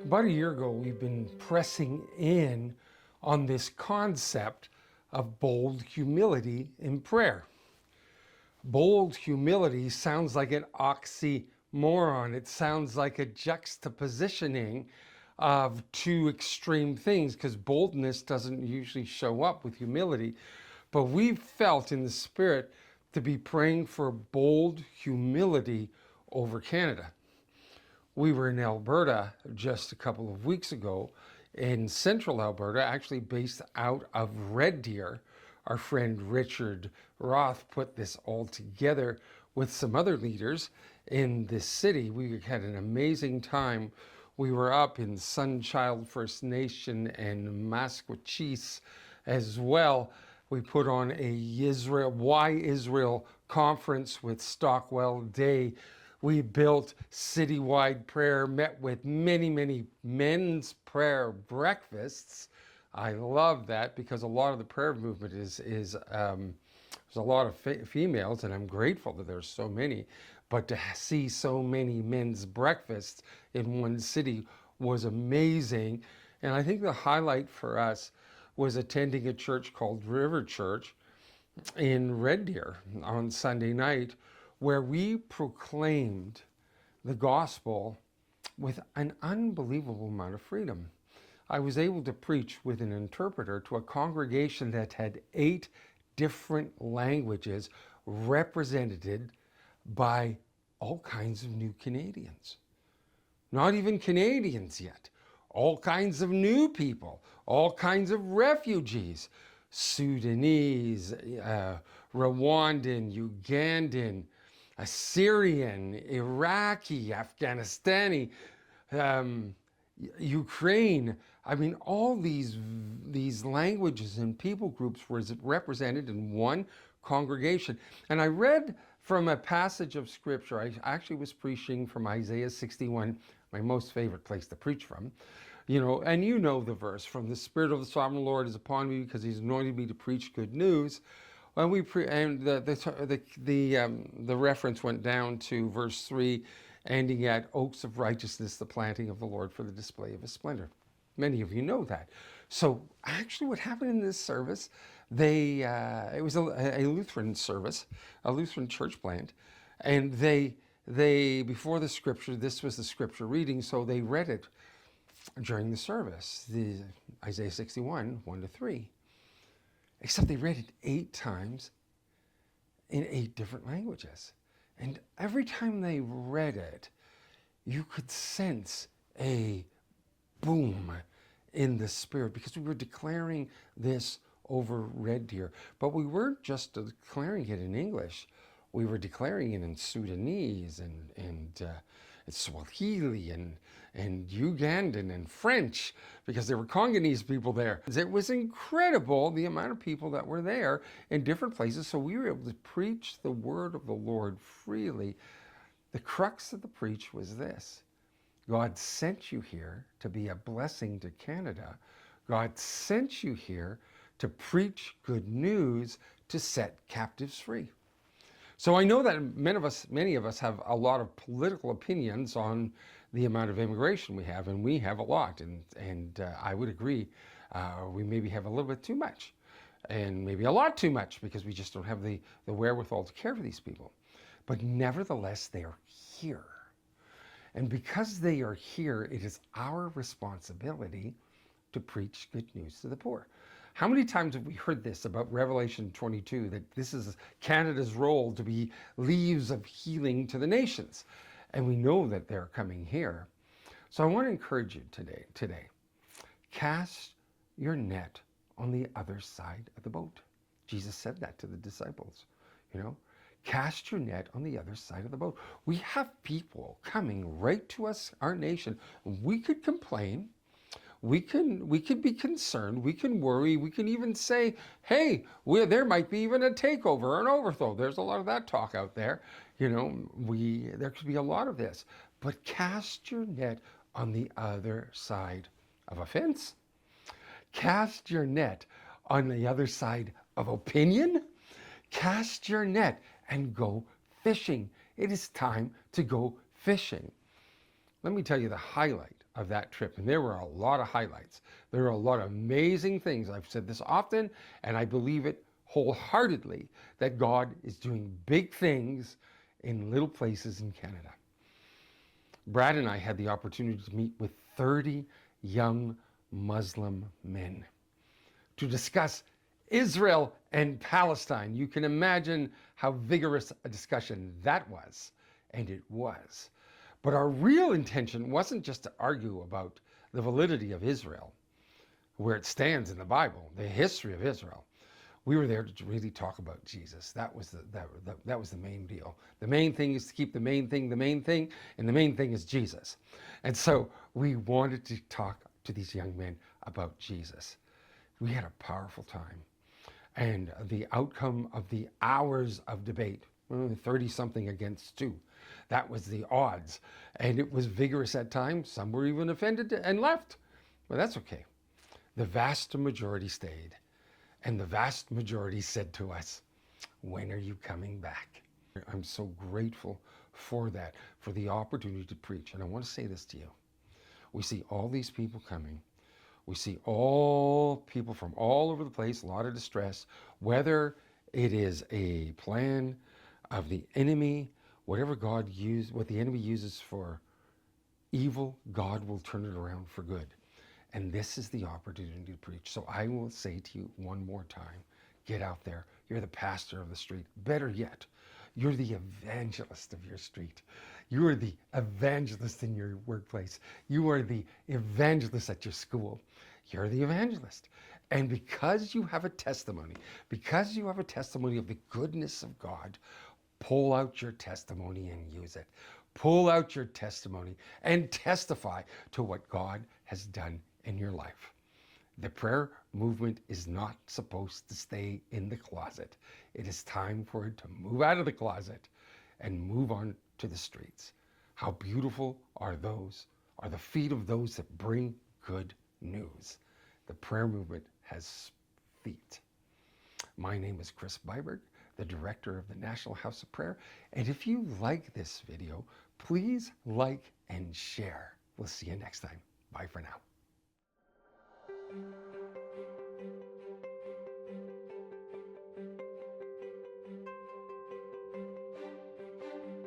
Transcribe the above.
About a year ago, we've been pressing in on this concept of bold humility in prayer. Bold humility sounds like an oxymoron. It sounds like a juxtapositioning of two extreme things because boldness doesn't usually show up with humility. But we felt in the Spirit to be praying for bold humility over Canada. We were in Alberta just a couple of weeks ago, in central Alberta, actually based out of Red Deer. Our friend Richard Roth put this all together with some other leaders in this city. We had an amazing time. We were up in Sunchild First Nation and Maskwacis as well. We put on a Why Israel conference with Stockwell Day. We built citywide prayer, met with many men's prayer breakfasts. I love that because a lot of the prayer movement is there's a lot of females, and I'm grateful that there's so many. But to see so many men's breakfasts in one city was amazing. And I think the highlight for us was attending a church called River Church in Red Deer on Sunday night, where we proclaimed the gospel with an unbelievable amount of freedom. I was able to preach with an interpreter to a congregation that had 8 different languages represented by all kinds of new Canadians. Not even Canadians yet. All kinds of new people, all kinds of refugees, Sudanese, Rwandan, Ugandan, Assyrian, Iraqi, Afghanistani, Ukraine. I mean, all these languages and people groups were represented in one congregation. And I read from a passage of scripture. I actually was preaching from Isaiah 61, my most favorite place to preach from. And you know the verse, from the Spirit of the Sovereign Lord is upon me because he's anointed me to preach good news. And the reference went down to verse 3, ending at oaks of righteousness, the planting of the Lord for the display of his splendor. Many of you know that. So actually what happened in this service, it was a Lutheran service, a Lutheran church plant, and they before the scripture, this was the scripture reading, so they read it during the service, the Isaiah 61, 1-3. Except they read it 8 times in 8 different languages. And every time they read it, you could sense a boom in the spirit because we were declaring this over Red Deer. But we weren't just declaring it in English. We were declaring it in Sudanese and Swahili and Ugandan and French, because there were Congolese people there. It was incredible the amount of people that were there in different places, so we were able to preach the word of the Lord freely. The crux of the preach was this: God sent you here to be a blessing to Canada. God sent you here to preach good news, to set captives free. So I know that many of us have a lot of political opinions on the amount of immigration we have, and we have a lot, and I would agree, we maybe have a little bit too much, and maybe a lot too much, because we just don't have the wherewithal to care for these people. But nevertheless, they are here. And because they are here, it is our responsibility to preach good news to the poor. How many times have we heard this about Revelation 22, that this is Canada's role to be leaves of healing to the nations? And we know that they're coming here. So I want to encourage you today, cast your net on the other side of the boat. Jesus said that to the disciples, cast your net on the other side of the boat. We have people coming right to us, our nation. We could complain. We could be concerned, we can worry, we can even say, hey, there might be even a takeover or an overthrow. There's a lot of that talk out there. There could be a lot of this. But cast your net on the other side of a fence. Cast your net on the other side of opinion. Cast your net and go fishing. It is time to go fishing. Let me tell you the highlight of that trip. And there were a lot of highlights. There were a lot of amazing things. I've said this often, and I believe it wholeheartedly, that God is doing big things in little places in Canada. Brad and I had the opportunity to meet with 30 young Muslim men to discuss Israel and Palestine. You can imagine how vigorous a discussion that was, and it was. But our real intention wasn't just to argue about the validity of Israel, where it stands in the Bible, the history of Israel. We were there to really talk about Jesus. That was the main deal. The main thing is to keep the main thing, and the main thing is Jesus. And so we wanted to talk to these young men about Jesus. We had a powerful time. And the outcome of the hours of debate, 30-something against 2, that was the odds. And it was vigorous at times. Some were even offended and left. But that's okay. The vast majority stayed. And the vast majority said to us, when are you coming back? I'm so grateful for that, for the opportunity to preach. And I want to say this to you. We see all these people coming. We see all people from all over the place, a lot of distress, whether it is a plan of the enemy, whatever what the enemy uses for evil, God will turn it around for good. And this is the opportunity to preach. So I will say to you one more time, get out there. You're the pastor of the street. Better yet, you're the evangelist of your street. You are the evangelist in your workplace. You are the evangelist at your school. You're the evangelist. And because you have a testimony, of the goodness of God, pull out your testimony and use it. Pull out your testimony and testify to what God has done in your life. The prayer movement is not supposed to stay in the closet. It is time for it to move out of the closet and move on to the streets. How beautiful are the feet of those that bring good news. The prayer movement has feet. My name is Chris Byberg, the director of the National House of Prayer. And if you like this video, please like and share. We'll see you next time. Bye for now.